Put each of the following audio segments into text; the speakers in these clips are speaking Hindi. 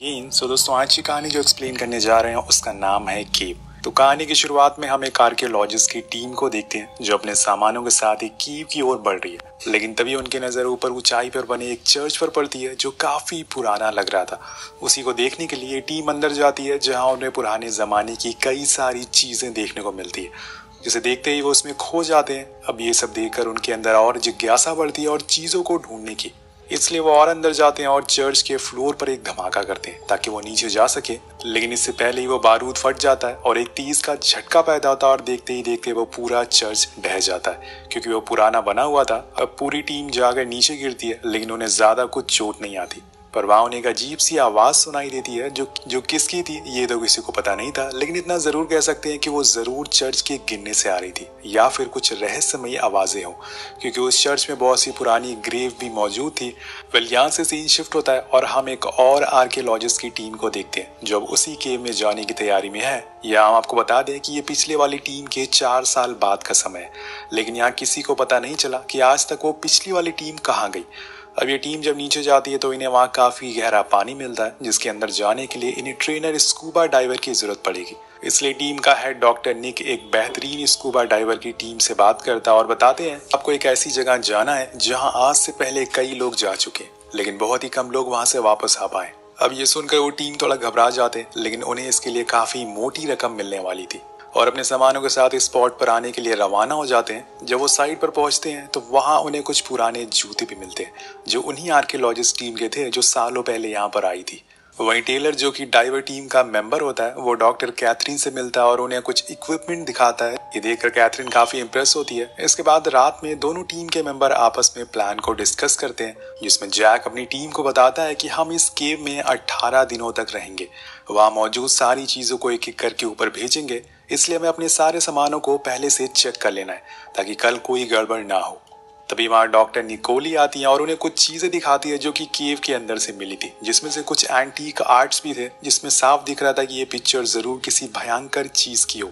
सो दोस्तों, आज की कहानी जो एक्सप्लेन करने जा रहे हैं उसका नाम है केव। तो कहानी की शुरुआत में हम एक आर्कियोलॉजिस्ट की टीम को देखते हैं जो अपने सामानों के साथ एक कीव की ओर बढ़ रही है। लेकिन तभी उनकी नजर ऊपर ऊंचाई पर बने एक चर्च पर पड़ती है जो काफी पुराना लग रहा था। उसी को देखने के लिए टीम अंदर जाती है जहाँ उन्हें पुराने जमाने की कई सारी चीजें देखने को मिलती है, जिसे देखते ही वो उसमें खो जाते हैं। अब ये सब देखकर उनके अंदर और जिज्ञासा बढ़ती है और चीजों को ढूंढने की, इसलिए वो और अंदर जाते हैं और चर्च के फ्लोर पर एक धमाका करते हैं ताकि वो नीचे जा सके। लेकिन इससे पहले ही वो बारूद फट जाता है और एक तेज का झटका पैदा होता है और देखते ही देखते वो पूरा चर्च ढह जाता है। क्योंकि वो पुराना बना हुआ था, अब पूरी टीम जाकर नीचे गिरती है, लेकिन उन्हें ज्यादा कुछ चोट नहीं आती। पर वहां उन्हें एक अजीब सी आवाज सुनाई देती है जो किसकी थी ये तो किसी को पता नहीं था, लेकिन इतना जरूर कह सकते हैं कि वो जरूर चर्च के गिरने से आ रही थी या फिर कुछ रहस्यमयी आवाजें हों, क्योंकि उस चर्च में बहुत सी पुरानी ग्रेव भी मौजूद थी। वेल, यहाँ से सीन शिफ्ट होता है और हम एक और आर्कियोलॉजिस्ट की टीम को देखते हैं जो अब उसी केव में जाने की तैयारी में है। यहाँ हम आपको बता दें कि ये पिछले वाली टीम के 4 साल बाद का समय है, लेकिन यहाँ किसी को पता नहीं चला कि आज तक वो पिछली वाली टीम कहाँ गई। अब ये टीम जब नीचे जाती है तो इन्हें वहाँ काफी गहरा पानी मिलता है, जिसके अंदर जाने के लिए इन्हें ट्रेनर स्कूबा डाइवर की जरूरत पड़ेगी। इसलिए टीम का हेड डॉक्टर निक एक बेहतरीन स्कूबा डाइवर की टीम से बात करता है और बताते हैं आपको एक ऐसी जगह जाना है जहाँ आज से पहले कई लोग जा चुके हैं, लेकिन बहुत ही कम लोग वहाँ से वापस आ पाए। अब ये सुनकर वो टीम थोड़ा घबरा जाते हैं, लेकिन उन्हें इसके लिए काफी मोटी रकम मिलने वाली थी और अपने सामानों के साथ स्पॉट पर आने के लिए रवाना हो जाते हैं। जब वो साइट पर पहुंचते हैं तो वहां उन्हें कुछ पुराने जूते भी मिलते हैं जो उन्हीं आर्कियोलॉजिस्ट टीम के थे जो सालों पहले यहाँ पर आई थी। वहीं टेलर जो कि डाइवर टीम का मेंबर होता है वो डॉक्टर कैथरीन से मिलता है और उन्हें कुछ इक्विपमेंट दिखाता है। ये देखकर कैथरीन काफी इंप्रेस होती है। इसके बाद रात में दोनों टीम के मेंबर आपस में प्लान को डिस्कस करते हैं, जिसमें जैक अपनी टीम को बताता है कि हम इस केव में 18 दिनों तक रहेंगे, वहाँ मौजूद सारी चीजों को एक एक करके ऊपर भेजेंगे, इसलिए हमें अपने सारे सामानों को पहले से चेक कर लेना है ताकि कल कोई गड़बड़ ना हो। तभी वहाँ डॉक्टर निकोली आती है और उन्हें कुछ चीजें दिखाती है जो कि केव के अंदर से मिली थी, जिसमें से कुछ एंटीक आर्ट्स भी थे, जिसमें साफ दिख रहा था कि ये पिक्चर जरूर किसी भयंकर चीज की हो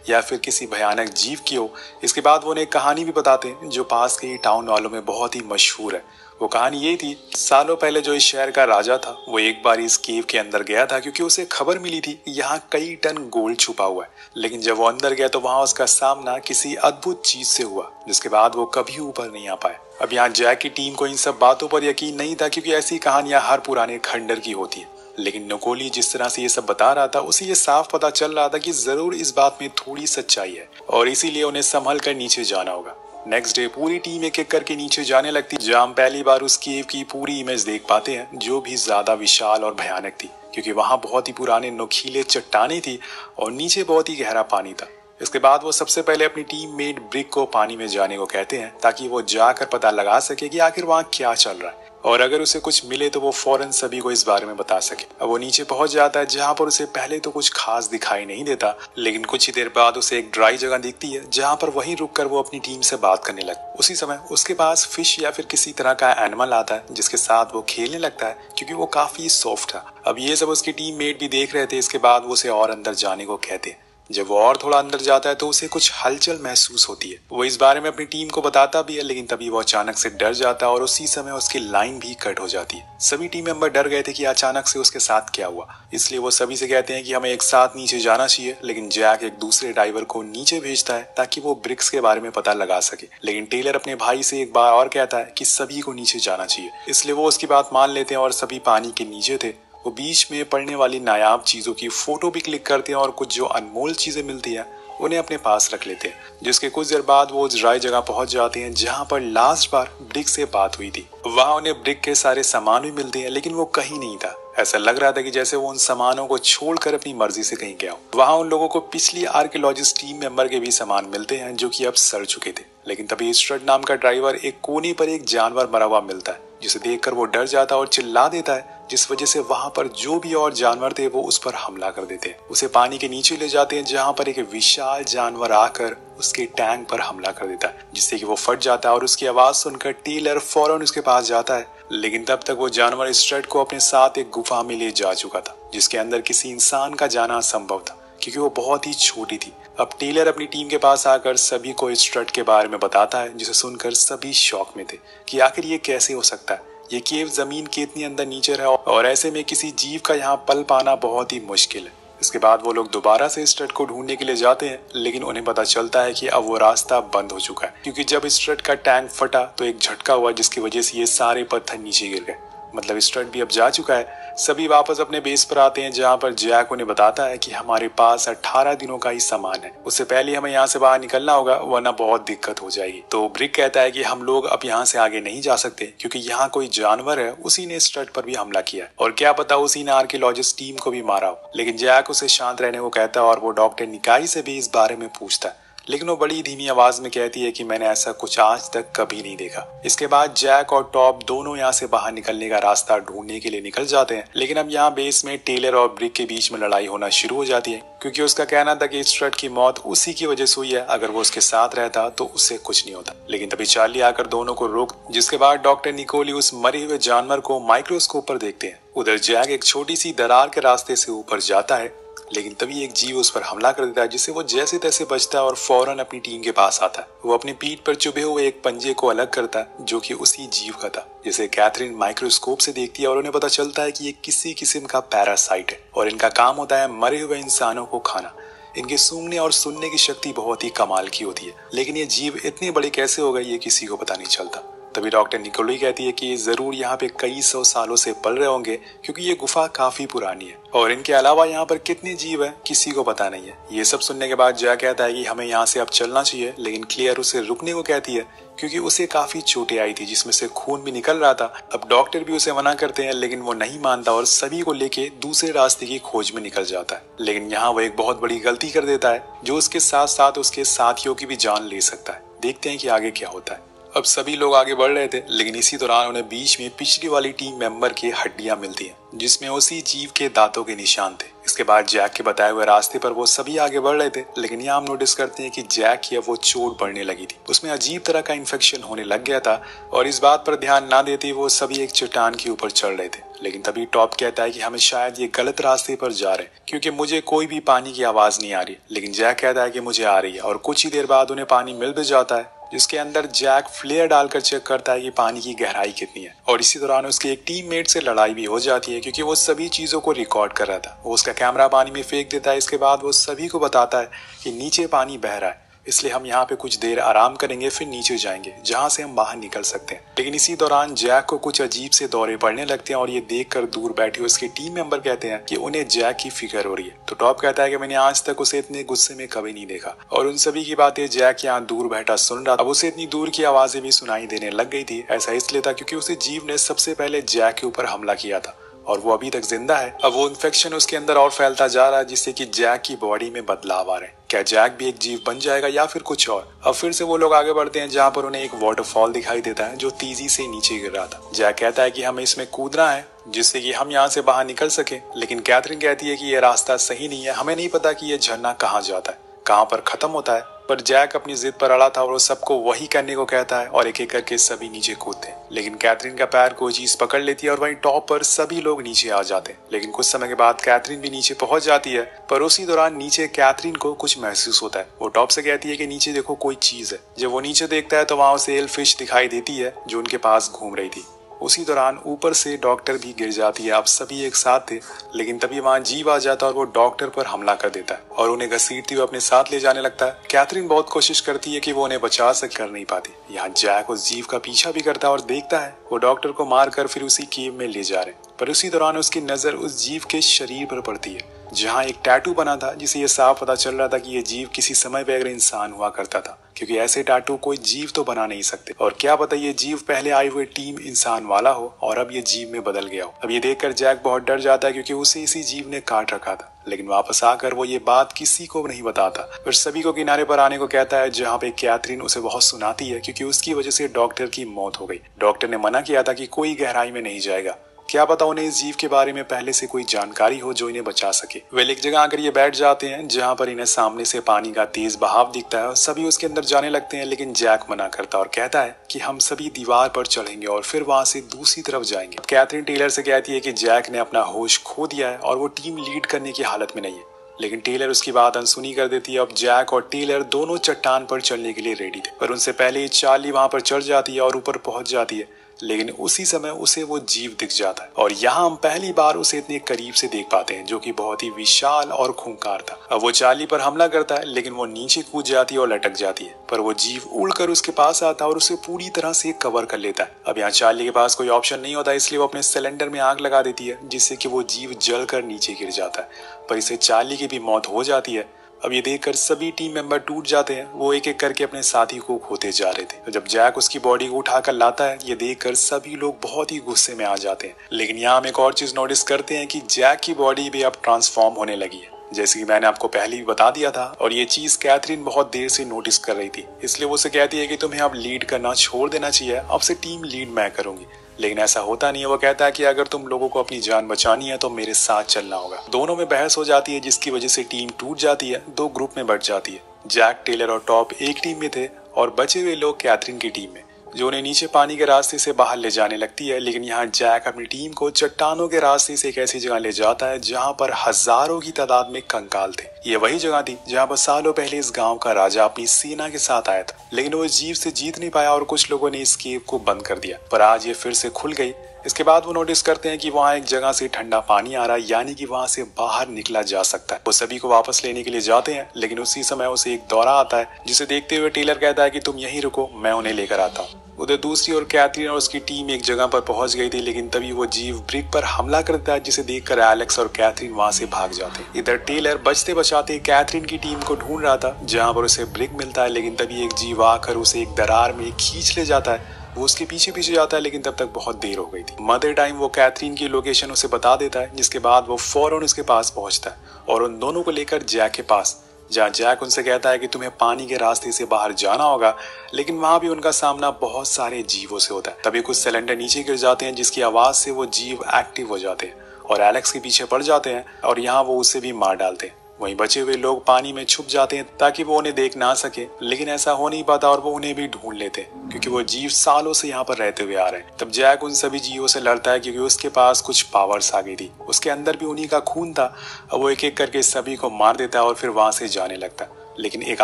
या फिर किसी भयानक जीव की हो। इसके बाद वो उन्हें कहानी भी बताते हैं जो पास के ही टाउन वालों में बहुत ही मशहूर है। वो कहानी ये थी, सालों पहले जो इस शहर का राजा था वो एक बार इस केव के अंदर गया था क्योंकि उसे खबर मिली थी यहाँ कई टन गोल्ड छुपा हुआ है। लेकिन जब वो अंदर गया तो वहाँ उसका सामना किसी अद्भुत चीज से हुआ, जिसके बाद वो कभी ऊपर नहीं आ पाए। अब यहाँ जैक की टीम को इन सब बातों पर यकीन नहीं था क्योंकि ऐसी कहानियां हर पुराने खंडर की होती है, लेकिन निकोली जिस तरह से ये सब बता रहा था उसे ये साफ पता चल रहा था कि जरूर इस बात में थोड़ी सच्चाई है और इसीलिए उन्हें संभल कर नीचे जाना होगा। नेक्स्ट डे पूरी टीम एक एक करके नीचे जाने लगती, जहाँ हम पहली बार उस केव की पूरी इमेज देख पाते हैं जो भी ज्यादा विशाल और भयानक थी, क्योंकि वहाँ बहुत ही पुराने नुकीले चट्टानें थी और नीचे बहुत ही गहरा पानी था। इसके बाद वो सबसे पहले अपनी टीम मेट ब्रिक को पानी में जाने को कहते हैं ताकि वो जाकर पता लगा सके कि आखिर वहाँ क्या चल रहा है और अगर उसे कुछ मिले तो वो फौरन सभी को इस बारे में बता सके। अब वो नीचे पहुंच जाता है जहाँ पर उसे पहले तो कुछ खास दिखाई नहीं देता, लेकिन कुछ ही देर बाद उसे एक ड्राई जगह दिखती है जहाँ पर वहीं रुककर वो अपनी टीम से बात करने लगता है। उसी समय उसके पास फिश या फिर किसी तरह का एनिमल आता है जिसके साथ वो खेलने लगता है क्योंकि वो काफी सॉफ्ट था। अब ये सब उसकी टीम मेट भी देख रहे थे। इसके बाद वो उसे और अंदर जाने को कहते हैं। जब वो और थोड़ा अंदर जाता है तो उसे कुछ हलचल महसूस होती है। वो इस बारे में अपनी टीम को बताता भी है, लेकिन तभी वो अचानक से डर जाता है और उसी समय उसकी लाइन भी कट हो जाती है। सभी टीम मेंबर डर गए थे कि अचानक से उसके साथ क्या हुआ, इसलिए वो सभी से कहते हैं कि हमें एक साथ नीचे जाना चाहिए। लेकिन जैक एक दूसरे ड्राइवर को नीचे भेजता है ताकि वो ब्रिक्स के बारे में पता लगा सके, लेकिन टेलर अपने भाई से एक बार और कहता है कि सभी को नीचे जाना चाहिए, इसलिए वो उसकी बात मान लेते हैं और सभी पानी के नीचे थे। वो बीच में पड़ने वाली नायाब चीजों की फोटो भी क्लिक करते हैं और कुछ जो अनमोल चीजें मिलती हैं उन्हें अपने पास रख लेते हैं, जिसके कुछ देर बाद वो उस ड्राई जगह पहुंच जाते हैं जहां पर लास्ट बार ब्रिक से बात हुई थी। वहां उन्हें ब्रिक के सारे सामान भी मिलते हैं, लेकिन वो कहीं नहीं था। ऐसा लग रहा था कि जैसे वो उन सामानों को छोड़कर अपनी मर्जी से कहीं गया हो। वहां उन लोगों को पिछली आर्कियोलॉजिस्ट टीम मेंबर के भी सामान मिलते हैं जो कि अब सड़ चुके थे, लेकिन तभी स्ट्रट नाम का ड्राइवर एक कोने पर एक जानवर मरा हुआ मिलता है, जिसे देखकर वो डर जाता है और चिल्ला देता है, जिस वजह से वहां पर जो भी और जानवर थे वो उस पर हमला कर देते हैं। उसे पानी के नीचे ले जाते हैं जहां पर एक विशाल जानवर आकर उसके टैंक पर हमला कर देता है, जिससे कि वो फट जाता है और उसकी आवाज सुनकर टेलर फौरन उसके पास जाता है। लेकिन तब तक वो जानवर स्ट्रट को अपने साथ एक गुफा में ले जा चुका था, जिसके अंदर किसी इंसान का जाना असंभव था क्योंकि वो बहुत ही छोटी थी। अब टेलर अपनी टीम के पास आकर सभी को स्ट्रट के बारे में बताता है, जिसे सुनकर सभी शॉक में थे कि आखिर ये कैसे हो सकता है। ये केव जमीन के इतनी अंदर नीचे है और ऐसे में किसी जीव का यहाँ पल पाना बहुत ही मुश्किल है। इसके बाद वो लोग दोबारा से स्ट्रट को ढूंढने के लिए जाते हैं, लेकिन उन्हें पता चलता है कि अब वो रास्ता बंद हो चुका है, क्योंकि जब स्ट्रट का टैंक फटा तो एक झटका हुआ जिसकी वजह से ये सारे पत्थर नीचे गिर गए। मतलब स्ट्रट भी अब जा चुका है। सभी वापस अपने बेस पर आते हैं, जहाँ पर जैक उन्हें बताता है कि हमारे पास 18 दिनों का ही सामान है, उससे पहले हमें यहाँ से बाहर निकलना होगा वरना बहुत दिक्कत हो जाएगी। तो ब्रिक कहता है कि हम लोग अब यहाँ से आगे नहीं जा सकते क्योंकि यहाँ कोई जानवर है, उसी ने स्ट्रट पर भी हमला किया और क्या पता उसी ने आर्कियोलॉजिस्ट टीम को भी मारा हो। लेकिन जैक उसे शांत रहने को कहता है और वो डॉक्टर निकाई से भी इस बारे में पूछता है, लेकिन वो बड़ी धीमी आवाज में कहती है कि मैंने ऐसा कुछ आज तक कभी नहीं देखा। इसके बाद जैक और टॉप दोनों यहाँ से बाहर निकलने का रास्ता ढूंढने के लिए निकल जाते हैं, लेकिन अब यहाँ बेस में टेलर और ब्रिक के बीच में लड़ाई होना शुरू हो जाती है, क्योंकि उसका कहना था कि स्ट्रट की मौत उसी की वजह से हुई है, अगर वो उसके साथ रहता तो उससे कुछ नहीं होता। लेकिन तभी चार्ली आकर दोनों को रोक, जिसके बाद डॉक्टर निकोली उस मरे हुए जानवर को माइक्रोस्कोप पर देखते हैं। उधर जैक एक छोटी सी दरार के रास्ते से ऊपर जाता है, लेकिन तभी एक जीव उस पर हमला कर देता है, जिससे वो जैसे तैसे बचता है और फौरन अपनी टीम के पास आता है। वो अपनी पीठ पर चुभे हुए एक पंजे को अलग करता है जो कि उसी जीव का था, जिसे कैथरीन माइक्रोस्कोप से देखती है और उन्हें पता चलता है कि ये किसी किस्म का पैरासाइट है और इनका काम होता है मरे हुए इंसानों को खाना। इनके सूंघने और सुनने की शक्ति बहुत ही कमाल की होती है, लेकिन ये जीव इतने बड़े कैसे हो गए ये किसी को पता नहीं चलता। तभी डॉक्टर निकोली कहती है कि जरूर यहाँ पे कई 100 सालों से पल रहे होंगे, क्योंकि ये गुफा काफी पुरानी है और इनके अलावा यहाँ पर कितने जीव हैं किसी को पता नहीं है। ये सब सुनने के बाद जैक कहता है कि हमें यहाँ से अब चलना चाहिए, लेकिन क्लियर उसे रुकने को कहती है क्योंकि उसे काफी चोटें आई थी जिसमें से खून भी निकल रहा था। अब डॉक्टर भी उसे मना करते हैं, लेकिन वो नहीं मानता और सभी को लेके दूसरे रास्ते की खोज में निकल जाता है। लेकिन यहाँ वो एक बहुत बड़ी गलती कर देता है जो उसके साथ साथ उसके साथियों की भी जान ले सकता है। देखते हैं कि आगे क्या होता है। अब सभी लोग आगे बढ़ रहे थे, लेकिन इसी दौरान उन्हें बीच में पिछली वाली टीम मेंबर की हड्डियां मिलती हैं, जिसमें उसी जीव के दांतों के निशान थे। इसके बाद जैक के बताए हुए रास्ते पर वो सभी आगे बढ़ रहे थे, लेकिन यहाँ हम नोटिस करते हैं कि जैक की अब वो चोट बढ़ने लगी थी, उसमें अजीब तरह का इन्फेक्शन होने लग गया था और इस बात पर ध्यान ना देते वो सभी एक चट्टान के ऊपर चढ़ रहे थे। लेकिन तभी टॉप कहता है कि हमें शायद ये गलत रास्ते पर जा रहे हैं, क्योंकि मुझे कोई भी पानी की आवाज नहीं आ रही। लेकिन जैक कहता है कि मुझे आ रही है और कुछ ही देर बाद उन्हें पानी मिल भी जाता है, जिसके अंदर जैक फ्लेयर डालकर चेक करता है कि पानी की गहराई कितनी है। और इसी दौरान उसके एक टीममेट से लड़ाई भी हो जाती है, क्योंकि वो सभी चीजों को रिकॉर्ड कर रहा था। वो उसका कैमरा पानी में फेंक देता है। इसके बाद वो सभी को बताता है कि नीचे पानी बह रहा है, इसलिए हम यहाँ पे कुछ देर आराम करेंगे, फिर नीचे जाएंगे जहाँ से हम बाहर निकल सकते हैं। लेकिन इसी दौरान जैक को कुछ अजीब से दौरे पड़ने लगते हैं और ये देखकर दूर बैठे उसके टीम मेंबर कहते हैं कि उन्हें जैक की फिक्र हो रही है। तो टॉप कहता है कि मैंने आज तक उसे इतने गुस्से में कभी नहीं देखा। और उन सभी की बातें जैक यहाँ दूर बैठा सुन रहा था। अब उसे इतनी दूर की आवाजें भी सुनाई देने लग गई थी। ऐसा इसलिए था क्योंकि उसे जीव ने सबसे पहले जैक के ऊपर हमला किया था और वो अभी तक जिंदा है। अब वो इन्फेक्शन उसके अंदर और फैलता जा रहा है, जिससे कि जैक की बॉडी में बदलाव आ रहे हैं। क्या जैक भी एक जीव बन जाएगा या फिर कुछ और? अब फिर से वो लोग आगे बढ़ते हैं, जहाँ पर उन्हें एक वाटरफॉल दिखाई देता है जो तेजी से नीचे गिर रहा था। जैक कहता है कि हमें इसमें कूदना है जिससे कि हम यहाँ से बाहर निकल सके, लेकिन कैथरीन कहती है कि ये रास्ता सही नहीं है, हमें नहीं पता कि ये झरना कहाँ जाता है, कहाँ पर खत्म होता है। पर जैक अपनी जिद पर अड़ा था और वो सबको वही करने को कहता है और एक एक करके सभी नीचे कूदते हैं। लेकिन कैथरीन का पैर कोई चीज पकड़ लेती है और वहीं टॉप पर सभी लोग नीचे आ जाते हैं। लेकिन कुछ समय के बाद कैथरीन भी नीचे पहुंच जाती है, पर उसी दौरान नीचे कैथरीन को कुछ महसूस होता है। वो टॉप से कहती है कि नीचे देखो कोई चीज है। जब वो नीचे देखता है तो वहां उसे एल फिश दिखाई देती है जो उनके पास घूम रही थी। उसी दौरान ऊपर से डॉक्टर भी गिर जाती है। अब सभी एक साथ थे, लेकिन तभी वहां जीव आ जाता है और वो डॉक्टर पर हमला कर देता है और उन्हें घसीटते हुए अपने साथ ले जाने लगता है। कैथरीन बहुत कोशिश करती है कि वो उन्हें बचा सके, कर नहीं पाती। यहाँ जैक उस जीव का पीछा भी करता है और देखता है वो डॉक्टर को मारकर फिर उसी केव में ले जा रहे। पर उसी दौरान उसकी नजर उस जीव के शरीर पर पड़ती है जहाँ एक टैटू बना था, जिसे ये साफ पता चल रहा था कि ये जीव किसी समय पे अगर इंसान हुआ करता था, क्योंकि ऐसे टैटू कोई जीव तो बना नहीं सकते। और क्या पता ये जीव पहले आए हुए टीम इंसान वाला हो और अब ये जीव में बदल गया हो। अब ये देखकर जैक बहुत डर जाता है, क्योंकि उसे इसी जीव ने काट रखा था। लेकिन वापस आकर वो ये बात किसी को नहीं बताता, फिर सभी को किनारे पर आने को कहता है, जहाँ पे कैथरीन उसे बहुत सुनाती है क्योंकि उसकी वजह से डॉक्टर की मौत हो गई। डॉक्टर ने मना किया था कि कोई गहराई में नहीं जाएगा, क्या पता उन्हें इस जीव के बारे में पहले से कोई जानकारी हो जो इन्हें बचा सके। वे एक जगह आकर ये बैठ जाते हैं जहाँ पर इन्हें सामने से पानी का तेज बहाव दिखता है और सभी उसके अंदर जाने लगते हैं। लेकिन जैक मना करता और कहता है कि हम सभी दीवार पर चढ़ेंगे और फिर वहां से दूसरी तरफ जाएंगे। कैथरीन टेलर से कहती है कि जैक ने अपना होश खो दिया है और वो टीम लीड करने की हालत में नहीं है, लेकिन टेलर उसकी बात अनसुनी कर देती है। अब जैक और टेलर दोनों चट्टान पर चढ़ने के लिए रेडी थे, पर उनसे पहले चार्ली वहां पर चढ़ जाती है और ऊपर पहुंच जाती है। लेकिन उसी समय उसे वो जीव दिख जाता है और यहाँ हम पहली बार उसे इतने करीब से देख पाते हैं, जो कि बहुत ही विशाल और खूंखार था। अब वो चार्ली पर हमला करता है, लेकिन वो नीचे कूद जाती है और लटक जाती है, पर वो जीव उड़कर उसके पास आता है और उसे पूरी तरह से कवर कर लेता है। अब यहाँ चार्ली के पास कोई ऑप्शन नहीं होता, इसलिए वो अपने सिलेंडर में आग लगा देती है, जिससे कि वो जीव जलकर नीचे गिर जाता है, पर इससे चार्ली की भी मौत हो जाती है। अब ये देखकर सभी टीम मेंबर टूट जाते हैं। वो एक एक करके अपने साथी को खोते जा रहे थे। तो जब जैक उसकी बॉडी को उठाकर लाता है, ये देखकर सभी लोग बहुत ही गुस्से में आ जाते हैं। लेकिन यहाँ हम एक और चीज नोटिस करते हैं कि जैक की बॉडी भी अब ट्रांसफॉर्म होने लगी है, जैसे कि मैंने आपको पहले भी बता दिया था। और ये चीज कैथरीन बहुत देर से नोटिस कर रही थी, इसलिए वो उसे कहती है कि तुम्हें अब लीड करना छोड़ देना चाहिए, अब से टीम लीड मैं करूंगी। लेकिन ऐसा होता नहीं है। वो कहता है कि अगर तुम लोगों को अपनी जान बचानी है तो मेरे साथ चलना होगा। दोनों में बहस हो जाती है, जिसकी वजह से टीम टूट जाती है, दो ग्रुप में बंट जाती है। जैक, टेलर और टॉप एक टीम में थे और बचे हुए लोग कैथरीन की टीम में, जो उन्हें नीचे पानी के रास्ते से बाहर ले जाने लगती है। लेकिन यहाँ जैक अपनी टीम को चट्टानों के रास्ते से एक ऐसी जगह ले जाता है जहाँ पर हजारों की तादाद में कंकाल थे। ये वही जगह थी जहाँ पर सालों पहले इस गांव का राजा अपनी सेना के साथ आया था, लेकिन वो जीव से जीत नहीं पाया और कुछ लोगों ने इस केव को बंद कर दिया। पर आज ये फिर से खुल गई। इसके बाद वो नोटिस करते हैं कि वहाँ एक जगह से ठंडा पानी आ रहा है, यानी कि वहाँ से बाहर निकला जा सकता है। वो सभी को वापस लेने के लिए जाते हैं, लेकिन उसी समय उसे एक दौरा आता है, जिसे देखते हुए टेलर कहता है कि तुम यहीं रुको, मैं उन्हें लेकर आता हूँ। उधर दूसरी ओर कैथरीन और उसकी टीम एक जगह पर पहुंच गई थी, लेकिन तभी वो जीव ब्रिक पर हमला करता है, जिसे देखकर एलेक्स और कैथरीन वहां से भाग जाते हैं। इधर टेलर बचते बचाते कैथरीन की टीम को ढूंढ रहा था, जहां पर उसे ब्रिक मिलता है, लेकिन तभी एक जीव आकर उसे एक दरार में खींच ले जाता है। वो उसके पीछे पीछे जाता है, लेकिन तब तक बहुत देर हो गई थी। मदर टाइम वो कैथरीन की लोकेशन उसे बता देता है, जिसके बाद वो फौरन उसके पास पहुंचता है और उन दोनों को लेकर जैक के पास, जहाँ जैक उनसे कहता है कि तुम्हें पानी के रास्ते से बाहर जाना होगा। लेकिन वहां भी उनका सामना बहुत सारे जीवों से होता है। तभी कुछ सिलेंडर नीचे गिर जाते हैं, जिसकी आवाज से वो जीव एक्टिव हो जाते हैं और एलेक्स के पीछे पड़ जाते हैं और यहाँ वो उसे भी मार डालते हैं। वहीं बचे हुए लोग पानी में छुप जाते हैं ताकि वो उन्हें देख ना सके, लेकिन ऐसा हो नहीं पाता और वो उन्हें भी ढूंढ लेते हैं, क्योंकि वो जीव सालों से यहाँ पर रहते हुए आ रहे हैं। तब जैक उन सभी जीवों से लड़ता है, क्योंकि उसके पास कुछ पावर्स आ गई थी। उसके अंदर भी उन्हीं का खून था। अब वो एक एक करके सभी को मार देता है और फिर वहां से जाने लगता है। लेकिन एक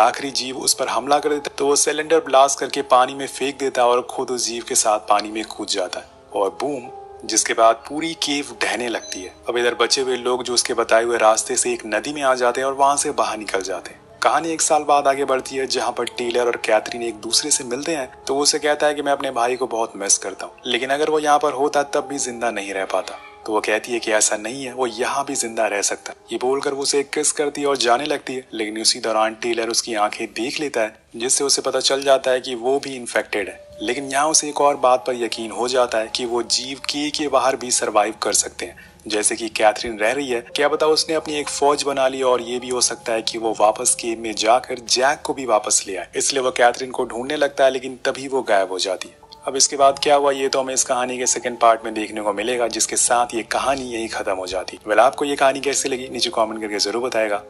आखिरी जीव उस पर हमला कर देता है, तो वो सिलेंडर ब्लास्ट करके पानी में फेंक देता है और खुद उस जीव के साथ पानी में कूद जाता है और बूम, जिसके बाद पूरी केव ढहने लगती है। अब इधर बचे हुए लोग जो उसके बताए हुए रास्ते से एक नदी में आ जाते हैं और वहां से बाहर निकल जाते हैं। कहानी एक साल बाद आगे बढ़ती है, जहाँ पर टेलर और कैथरीन एक दूसरे से मिलते हैं। तो वो उसे कहता है कि मैं अपने भाई को बहुत मिस करता हूँ, लेकिन अगर वो यहाँ पर होता तब भी जिंदा नहीं रह पाता। तो वो कहती है कि ऐसा नहीं है, वो यहाँ भी जिंदा रह सकता। ये बोलकर वो उसे किस करती है और जाने लगती है, लेकिन उसी दौरान टेलर उसकी आंखें देख लेता है, जिससे उसे पता चल जाता है कि वो भी इन्फेक्टेड है। लेकिन यहाँ उसे एक और बात पर यकीन हो जाता है कि वो जीव के बाहर भी सरवाइव कर सकते हैं, जैसे कि कैथरीन रह रही है। क्या पता उसने अपनी एक फौज बना ली, और ये भी हो सकता है कि वो वापस केव में जाकर जैक को भी वापस ले आए। इसलिए वो कैथरीन को ढूंढने लगता है, लेकिन तभी वो गायब हो जाती है। अब इसके बाद क्या हुआ ये तो हमें इस कहानी के सेकंड पार्ट में देखने को मिलेगा, जिसके साथ ये कहानी यही खत्म हो जाती है। वेल, आपको ये कहानी कैसी लगी नीचे कमेंट करके जरूर बताएगा।